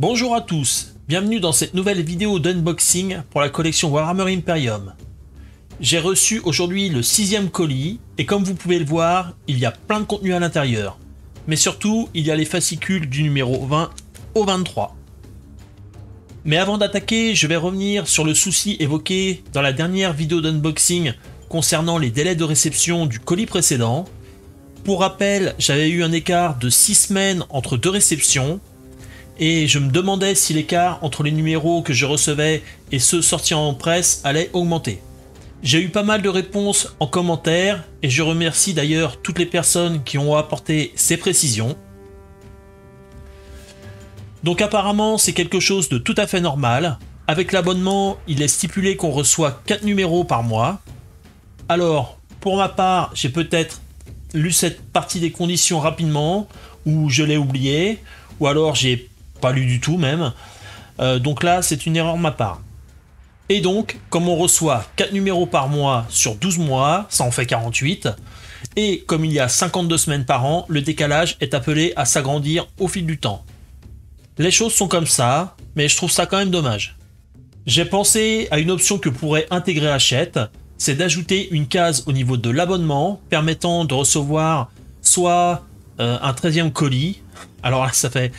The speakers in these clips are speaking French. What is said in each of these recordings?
Bonjour à tous, bienvenue dans cette nouvelle vidéo d'unboxing pour la collection Warhammer Imperium. J'ai reçu aujourd'hui le 6e colis et comme vous pouvez le voir, il y a plein de contenu à l'intérieur. Mais surtout, il y a les fascicules du numéro 20 au 23. Mais avant d'attaquer, je vais revenir sur le souci évoqué dans la dernière vidéo d'unboxing concernant les délais de réception du colis précédent. Pour rappel, j'avais eu un écart de 6 semaines entre deux réceptions et je me demandais si l'écart entre les numéros que je recevais et ceux sortis en presse allait augmenter. J'ai eu pas mal de réponses en commentaire et je remercie d'ailleurs toutes les personnes qui ont apporté ces précisions. Donc apparemment c'est quelque chose de tout à fait normal. Avec l'abonnement, il est stipulé qu'on reçoit 4 numéros par mois. Alors, pour ma part, j'ai peut-être lu cette partie des conditions rapidement, ou je l'ai oublié, ou alors j'ai pas lu du tout même. Donc là, c'est une erreur de ma part. Et donc, comme on reçoit 4 numéros par mois sur 12 mois, ça en fait 48, et comme il y a 52 semaines par an, le décalage est appelé à s'agrandir au fil du temps. Les choses sont comme ça, mais je trouve ça quand même dommage. J'ai pensé à une option que pourrait intégrer Hachette, c'est d'ajouter une case au niveau de l'abonnement permettant de recevoir soit un 13e colis, alors là ça fait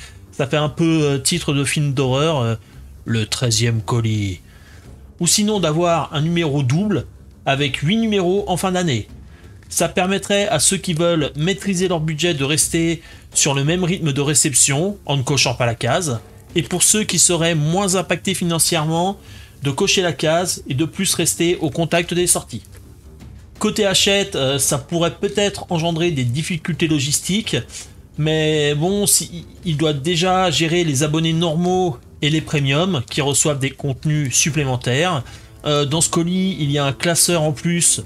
un peu titre de film d'horreur, le 13e colis, ou sinon d'avoir un numéro double avec 8 numéros en fin d'année. Ça permettrait à ceux qui veulent maîtriser leur budget de rester sur le même rythme de réception en ne cochant pas la case, et pour ceux qui seraient moins impactés financièrement, de cocher la case et de plus rester au contact des sorties. Côté Hachette, ça pourrait peut-être engendrer des difficultés logistiques, mais bon, il doit déjà gérer les abonnés normaux et les premiums qui reçoivent des contenus supplémentaires. Dans ce colis, il y a un classeur en plus,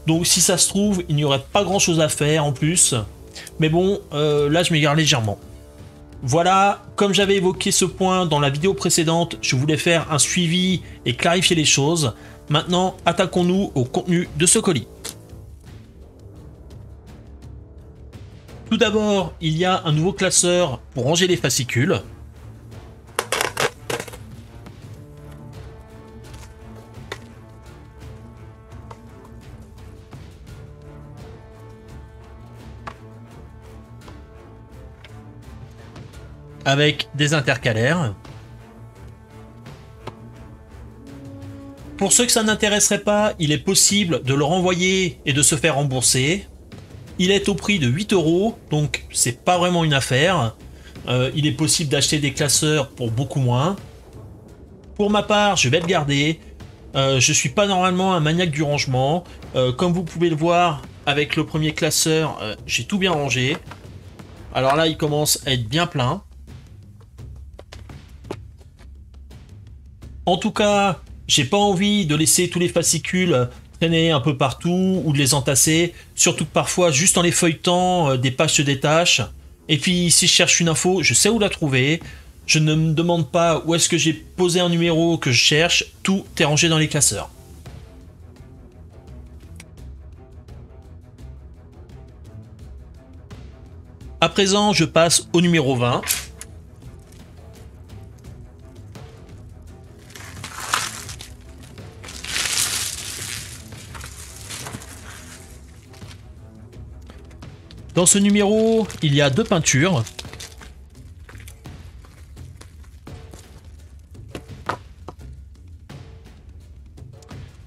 donc si ça se trouve, il n'y aurait pas grand chose à faire en plus. Mais bon, là je m'égare légèrement. Voilà, comme j'avais évoqué ce point dans la vidéo précédente, je voulais faire un suivi et clarifier les choses. Maintenant, attaquons-nous au contenu de ce colis. Tout d'abord, il y a un nouveau classeur pour ranger les fascicules. Avec des intercalaires. Pour ceux que ça n'intéresserait pas, il est possible de le renvoyer et de se faire rembourser. Il est au prix de 8 €, donc c'est pas vraiment une affaire. Il est possible d'acheter des classeurs pour beaucoup moins. Pour ma part, je vais le garder. Je suis pas normalement un maniaque du rangement. Comme vous pouvez le voir, avec le premier classeur, j'ai tout bien rangé. Alors là, il commence à être bien plein. En tout cas, j'ai pas envie de laisser tous les fascicules traîner un peu partout ou de les entasser, surtout que parfois, juste en les feuilletant, des pages se détachent. Et puis, si je cherche une info, je sais où la trouver. Je ne me demande pas où est-ce que j'ai posé un numéro que je cherche, tout est rangé dans les classeurs. À présent, je passe au numéro 20. Dans ce numéro, il y a deux peintures.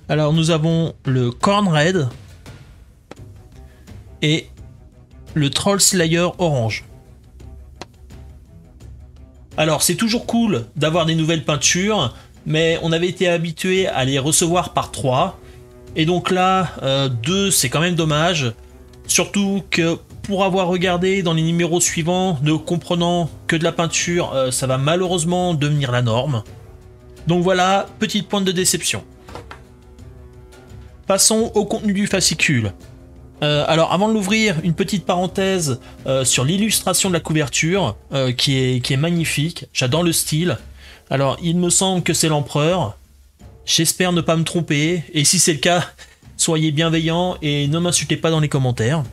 Alors nous avons le Corn Red et le Troll Slayer Orange. Alors c'est toujours cool d'avoir des nouvelles peintures, mais on avait été habitué à les recevoir par 3. Et donc là, 2 c'est quand même dommage. Surtout que pour avoir regardé dans les numéros suivants, ne comprenant que de la peinture, ça va malheureusement devenir la norme. Donc voilà, petite pointe de déception. Passons au contenu du fascicule. Alors avant de l'ouvrir, une petite parenthèse sur l'illustration de la couverture, qui est magnifique, j'adore le style. Alors il me semble que c'est l'empereur, j'espère ne pas me tromper, et si c'est le cas, soyez bienveillants et ne m'insultez pas dans les commentaires.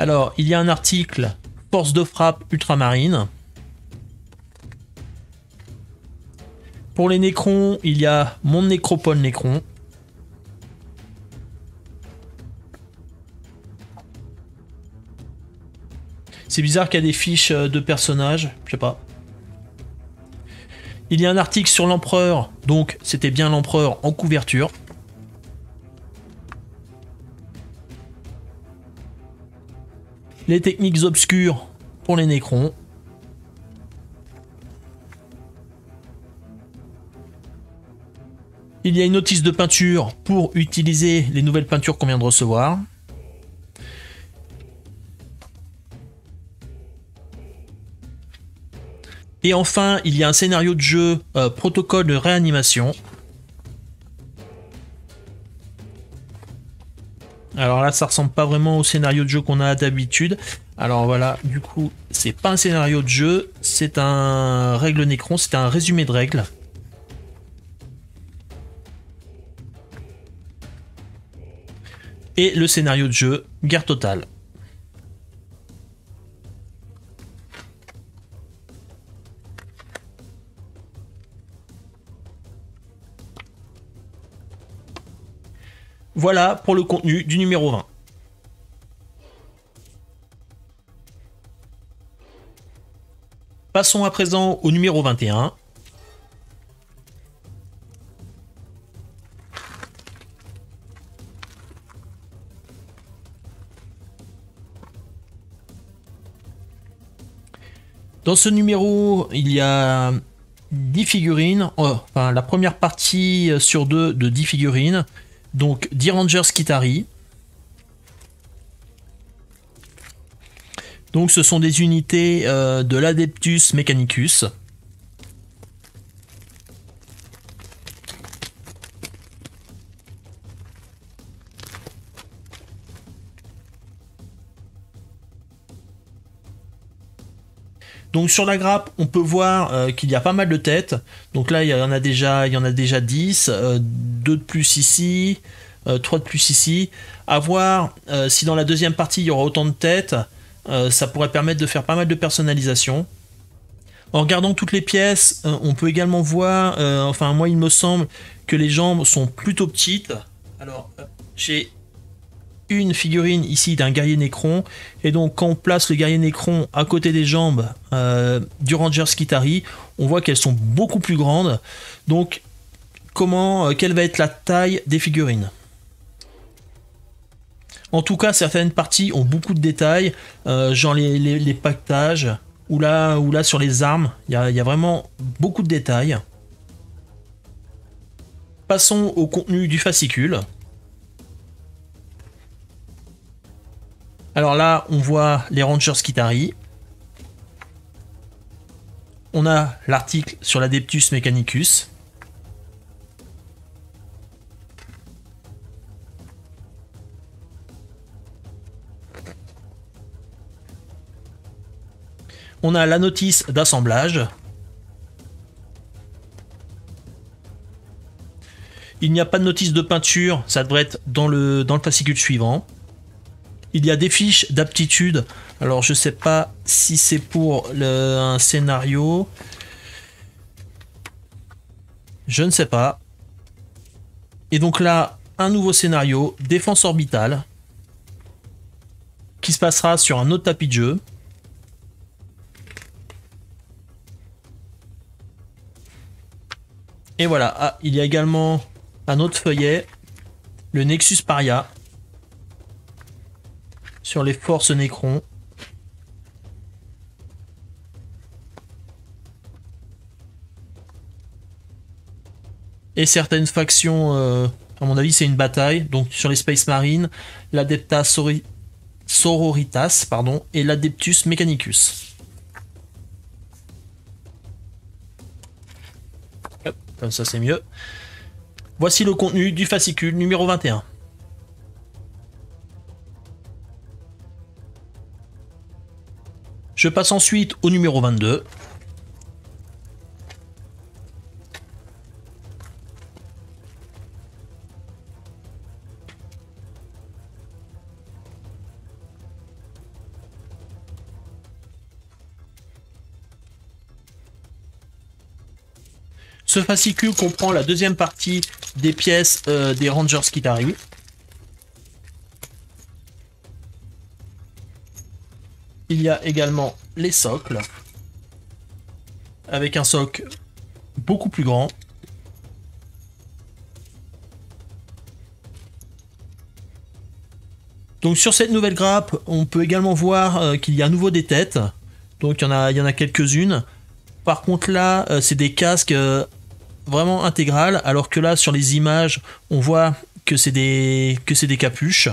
Alors, il y a un article force de frappe ultramarine. Pour les nécrons, il y a mon nécropole nécron. C'est bizarre qu'il y a des fiches de personnages, je sais pas. Il y a un article sur l'empereur, donc c'était bien l'empereur en couverture. Les techniques obscures pour les nécrons. Il y a une notice de peinture pour utiliser les nouvelles peintures qu'on vient de recevoir. Et enfin, il y a un scénario de jeu protocole de réanimation. Alors là, ça ressemble pas vraiment au scénario de jeu qu'on a d'habitude. Alors voilà, du coup, c'est pas un scénario de jeu, c'est un règle Nécron, c'est un résumé de règles. Et le scénario de jeu, guerre totale. Voilà pour le contenu du numéro 20. Passons à présent au numéro 21. Dans ce numéro, il y a 10 figurines, enfin la première partie sur 2 de 10 figurines. Donc 10 Rangers Skitarii. Donc ce sont des unités de l'Adeptus Mechanicus. Donc sur la grappe, on peut voir qu'il y a pas mal de têtes. Donc là, il y en a déjà 10, 2 de plus ici, 3 de plus ici. À voir si dans la deuxième partie, il y aura autant de têtes. Ça pourrait permettre de faire pas mal de personnalisation. En regardant toutes les pièces, on peut également voir, enfin moi il me semble que les jambes sont plutôt petites. Alors j'ai une figurine ici d'un guerrier Nécron, et donc quand on place le guerrier Nécron à côté des jambes du Ranger Skitarii, on voit qu'elles sont beaucoup plus grandes. Donc quelle va être la taille des figurines? En tout cas, certaines parties ont beaucoup de détails, genre les pactages, ou là sur les armes, il y a vraiment beaucoup de détails. Passons au contenu du fascicule. Alors là, on voit les Rangers Skitarii. On a l'article sur l'Adeptus Mechanicus. On a la notice d'assemblage. Il n'y a pas de notice de peinture, ça devrait être dans le fascicule suivant. Il y a des fiches d'aptitude. Alors je sais pas si c'est pour un scénario. Je ne sais pas. Et donc là, un nouveau scénario, défense orbitale, qui se passera sur un autre tapis de jeu. Et voilà, ah, il y a également un autre feuillet, le Nexus Paria, sur les forces Nécron. Et certaines factions, à mon avis c'est une bataille, donc sur les Space Marines, l'Adepta Sororitas, pardon, et l'Adeptus Mechanicus. Hop, comme ça c'est mieux. Voici le contenu du fascicule numéro 21. Je passe ensuite au numéro 22. Ce fascicule comprend la deuxième partie des pièces des Rangers Skitarii. Il y a également les socles, avec un socle beaucoup plus grand. Donc sur cette nouvelle grappe, on peut également voir qu'il y a à nouveau des têtes. Donc il y en a quelques-unes. Par contre là, c'est des casques vraiment intégrales, alors que là sur les images, on voit que c'est des capuches.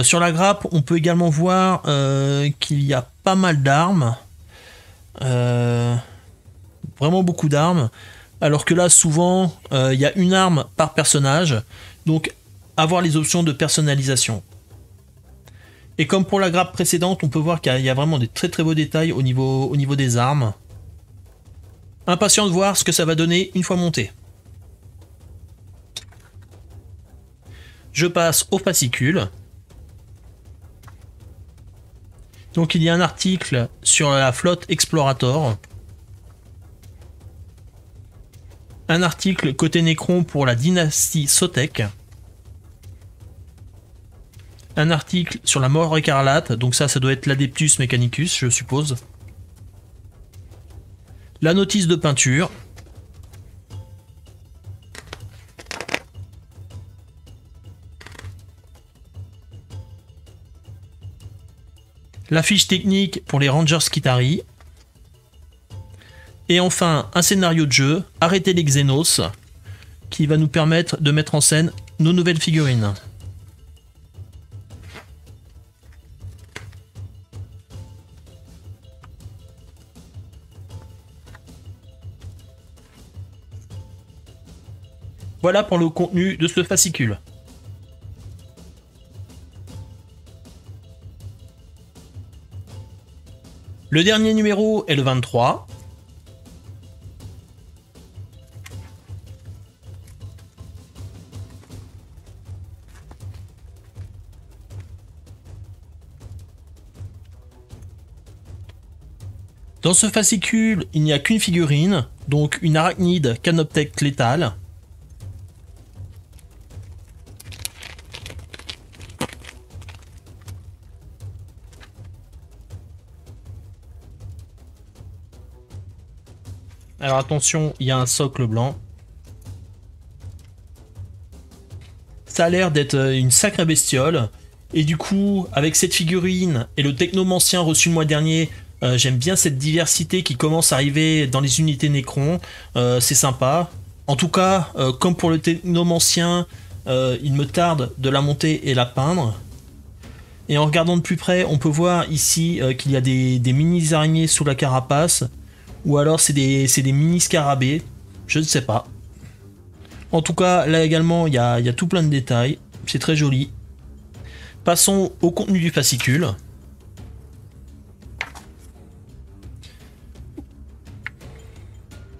Sur la grappe, on peut également voir qu'il y a pas mal d'armes. Vraiment beaucoup d'armes. Alors que là, souvent, il y a une arme par personnage. Donc, avoir les options de personnalisation. Et comme pour la grappe précédente, on peut voir qu'il y a vraiment des très très beaux détails au niveau des armes. Impatient de voir ce que ça va donner une fois monté. Je passe au fascicule. Donc il y a un article sur la flotte Explorator. Un article côté Necron pour la dynastie Sotek. Un article sur la mort écarlate, donc ça doit être l'Adeptus Mechanicus, je suppose. La notice de peinture. La fiche technique pour les Rangers Skitarii. Et enfin, un scénario de jeu, Arrêtez les Xenos, qui va nous permettre de mettre en scène nos nouvelles figurines. Voilà pour le contenu de ce fascicule. Le dernier numéro est le 23. Dans ce fascicule, il n'y a qu'une figurine, donc une arachnide Canoptech létale. Alors attention, il y a un socle blanc. Ça a l'air d'être une sacrée bestiole. Et du coup, avec cette figurine et le technomancien reçu le mois dernier, j'aime bien cette diversité qui commence à arriver dans les unités Necron. C'est sympa. En tout cas, comme pour le technomancien, il me tarde de la monter et la peindre. Et en regardant de plus près, on peut voir ici qu'il y a des mini araignées sous la carapace. Ou alors c'est des mini scarabées, je ne sais pas. En tout cas, là également, il y a tout plein de détails. C'est très joli. Passons au contenu du fascicule.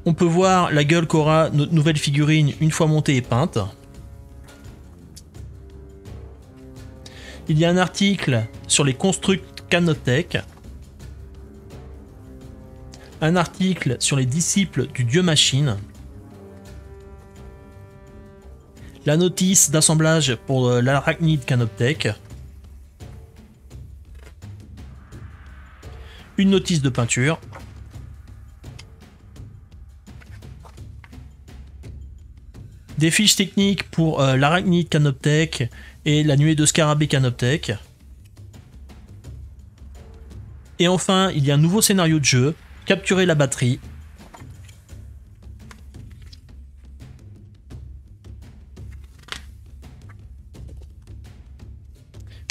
On peut voir la gueule qu'aura notre nouvelle figurine une fois montée et peinte. Il y a un article sur les constructs Canoptech. Un article sur les disciples du dieu machine. La notice d'assemblage pour l'arachnide Canoptech. Une notice de peinture. Des fiches techniques pour l'arachnide Canoptech et la nuée de scarabée Canoptech. Et enfin, il y a un nouveau scénario de jeu. Capturer la batterie.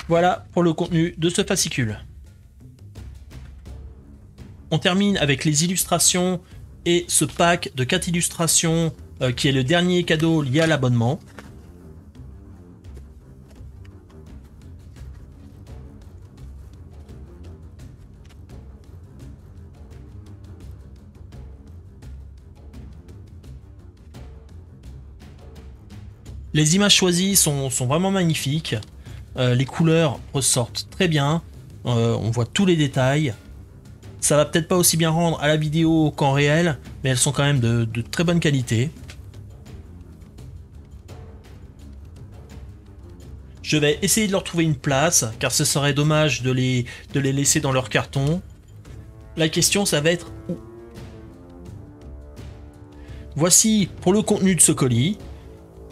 Voilà pour le contenu de ce fascicule. On termine avec les illustrations et ce pack de 4 illustrations qui est le dernier cadeau lié à l'abonnement. Les images choisies sont vraiment magnifiques. Les couleurs ressortent très bien. On voit tous les détails. Ça va peut-être pas aussi bien rendre à la vidéo qu'en réel, mais elles sont quand même de très bonne qualité. Je vais essayer de leur trouver une place, car ce serait dommage de les laisser dans leur carton. La question, ça va être où? Voici pour le contenu de ce colis.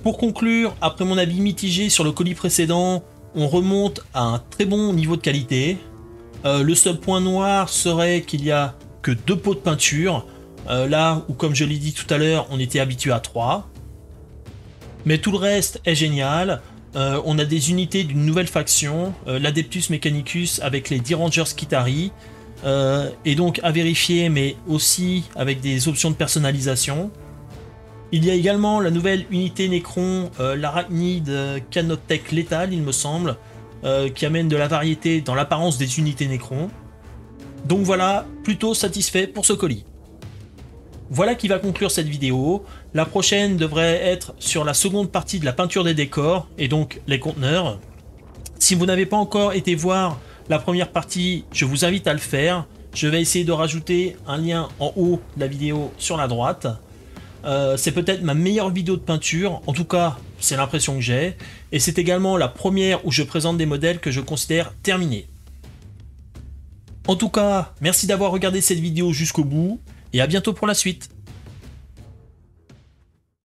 Pour conclure, après mon avis mitigé sur le colis précédent, on remonte à un très bon niveau de qualité. Le seul point noir serait qu'il n'y a que 2 pots de peinture, là où, comme je l'ai dit tout à l'heure, on était habitué à 3. Mais tout le reste est génial. On a des unités d'une nouvelle faction, l'Adeptus Mechanicus avec les 10 Rangers Skitarii, et donc à vérifier, mais aussi avec des options de personnalisation. Il y a également la nouvelle unité Necron, l'Arachnide Canoptech Létale, il me semble, qui amène de la variété dans l'apparence des unités Necron. Donc voilà, plutôt satisfait pour ce colis. Voilà qui va conclure cette vidéo. La prochaine devrait être sur la seconde partie de la peinture des décors, et donc les conteneurs. Si vous n'avez pas encore été voir la première partie, je vous invite à le faire. Je vais essayer de rajouter un lien en haut de la vidéo sur la droite. C'est peut-être ma meilleure vidéo de peinture, en tout cas c'est l'impression que j'ai, et c'est également la première où je présente des modèles que je considère terminés. En tout cas, merci d'avoir regardé cette vidéo jusqu'au bout, et à bientôt pour la suite.